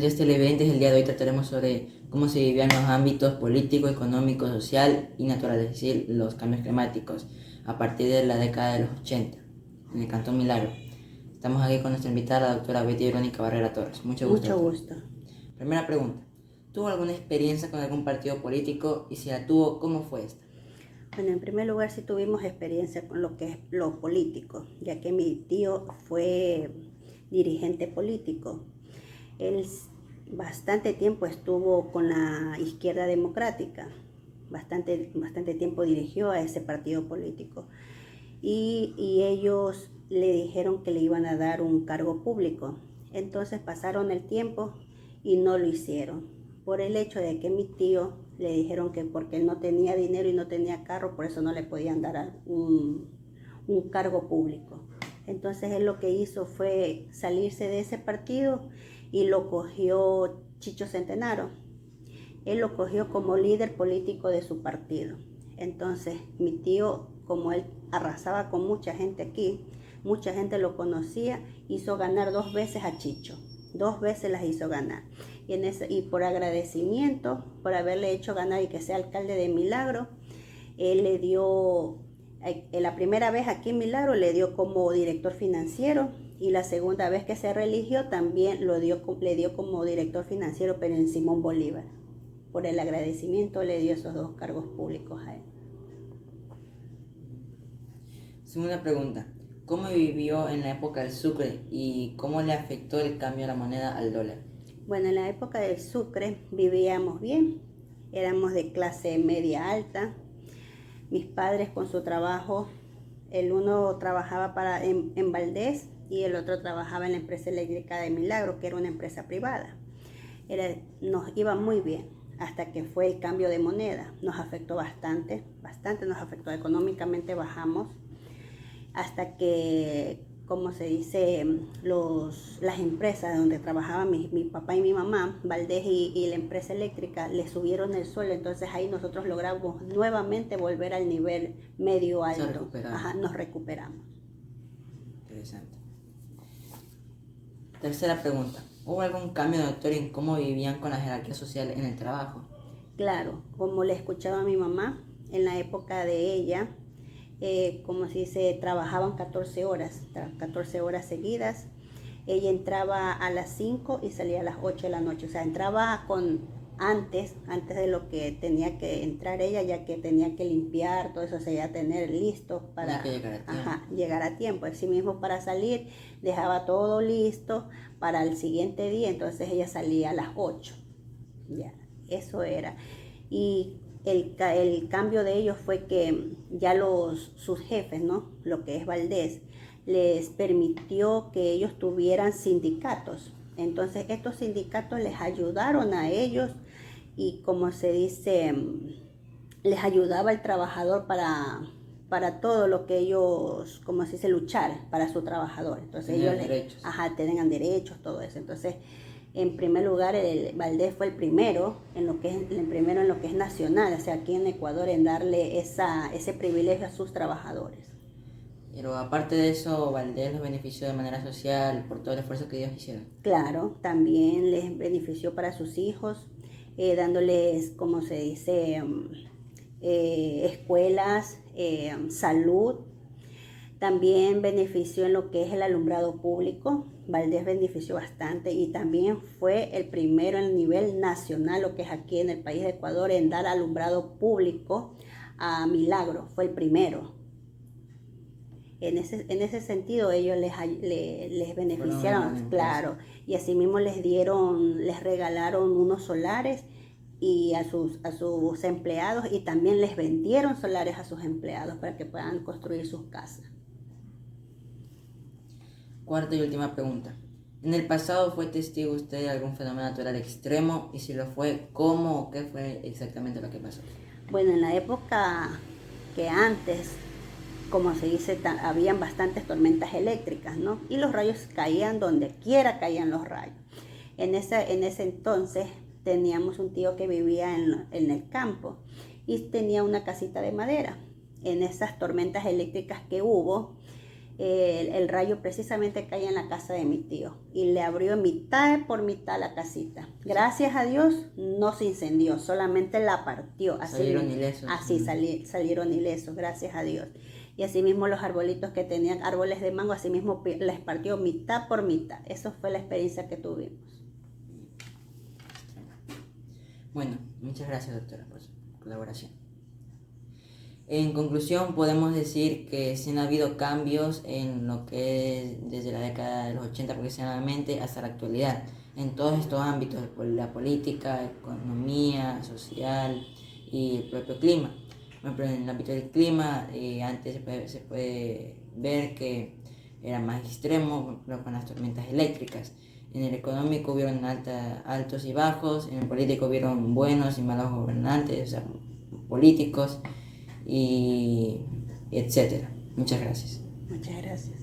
de este televidentes, el día de hoy trataremos sobre cómo se vivían los ámbitos político, económico, social y natural, es decir, los cambios climáticos, a partir de la década de los 80, en el Cantón Milagro. Estamos aquí con nuestra invitada, la doctora Betty Verónica Barrera Torres. Mucho gusto. Mucho gusto. Primera pregunta, ¿tuvo alguna experiencia con algún partido político? Y si la tuvo, ¿cómo fue esta? Bueno, en primer lugar sí tuvimos experiencia con lo que es lo político, ya que mi tío fue dirigente político. Él bastante tiempo estuvo con la Izquierda Democrática, bastante tiempo dirigió a ese partido político. Y ellos le dijeron que le iban a dar un cargo público. Entonces pasaron el tiempo y no lo hicieron. Por el hecho de que mi tío le dijeron que porque él no tenía dinero y no tenía carro, por eso no le podían dar un cargo público. Entonces él lo que hizo fue salirse de ese partido y lo cogió Chicho Centenaro. Él lo cogió como líder político de su partido. Entonces mi tío, como él arrasaba con mucha gente aquí, mucha gente lo conocía, hizo ganar 2 veces a Chicho. 2 veces las hizo ganar. Y por agradecimiento, por haberle hecho ganar y que sea alcalde de Milagro, él le dio, la primera vez aquí en Milagro le dio como director financiero, y la segunda vez que se religió también le dio como director financiero, pero en Simón Bolívar. Por el agradecimiento le dio esos 2 cargos públicos a él. Segunda pregunta, ¿cómo vivió en la época del Sucre y cómo le afectó el cambio de la moneda al dólar? Bueno, en la época del Sucre vivíamos bien, éramos de clase media alta. Mis padres con su trabajo, el uno trabajaba en Valdés y el otro trabajaba en la empresa eléctrica de Milagro, que era una empresa privada. Nos iba muy bien hasta que fue el cambio de moneda. Nos afectó bastante nos afectó económicamente, bajamos hasta que, como se dice, las empresas donde trabajaban mi papá y mi mamá, Valdés y la empresa eléctrica, le subieron el sueldo. Entonces ahí nosotros logramos nuevamente volver al nivel medio alto. Nos recuperamos. Interesante. Tercera pregunta, ¿hubo algún cambio notorio en cómo vivían con la jerarquía social en el trabajo? Claro, como le escuchaba a mi mamá, en la época de ella, como se dice, trabajaban 14 horas seguidas. Ella entraba a las 5 y salía a las 8 de la noche. O sea, entraba antes de lo que tenía que entrar ella, ya que tenía que limpiar, todo eso, o sea, ya tener listo para llegar a tiempo. Así mismo para salir, dejaba todo listo para el siguiente día, entonces ella salía a las 8. Ya, eso era. Y el cambio de ellos fue que ya sus jefes, ¿no? Lo que es Valdés, les permitió que ellos tuvieran sindicatos. Entonces estos sindicatos les ayudaron a ellos y, como se dice, les ayudaba al trabajador para todo lo que ellos, como se dice, luchar para su trabajador. Entonces ellos tenían derechos, todo eso. Entonces, en primer lugar, Valdés fue el primero en lo que es nacional, o sea, aquí en Ecuador, en darle ese privilegio a sus trabajadores. Pero aparte de eso, Valdés los benefició de manera social por todo el esfuerzo que ellos hicieron. Claro, también les benefició para sus hijos, dándoles, como se dice, escuelas, salud. También benefició en lo que es el alumbrado público. Valdés benefició bastante y también fue el primero en el nivel nacional, lo que es aquí en el país de Ecuador, en dar alumbrado público a Milagro. Fue el primero. En ese sentido ellos les beneficiaron, claro. Y asimismo les regalaron unos solares y a sus empleados, y también les vendieron solares a sus empleados para que puedan construir sus casas. Cuarta y última pregunta. ¿En el pasado fue testigo usted de algún fenómeno natural extremo? Y si lo fue, ¿cómo o qué fue exactamente lo que pasó? Bueno, en la época que antes, como se dice, habían bastantes tormentas eléctricas, ¿no? Y los rayos caían donde quiera, caían los rayos. En ese entonces teníamos un tío que vivía en el campo y tenía una casita de madera. En esas tormentas eléctricas que hubo, el rayo precisamente caía en la casa de mi tío y le abrió mitad por mitad la casita. Gracias a Dios no se incendió, solamente la partió. Salieron ilesos. Así salieron ilesos, gracias a Dios. Y así mismo los arbolitos que tenían árboles de mango, así mismo les partió mitad por mitad. Eso fue la experiencia que tuvimos. Bueno, muchas gracias, doctora, por su colaboración. En conclusión, podemos decir que sí han habido cambios en lo que es desde la década de los 80 aproximadamente hasta la actualidad, en todos estos ámbitos, la política, economía, social y el propio clima. Por ejemplo, en el ámbito del clima, antes se puede ver que era más extremo, por ejemplo, con las tormentas eléctricas. En el económico hubieron altos y bajos, en el político hubieron buenos y malos gobernantes, o sea, políticos, y etcétera. Muchas gracias. Muchas gracias.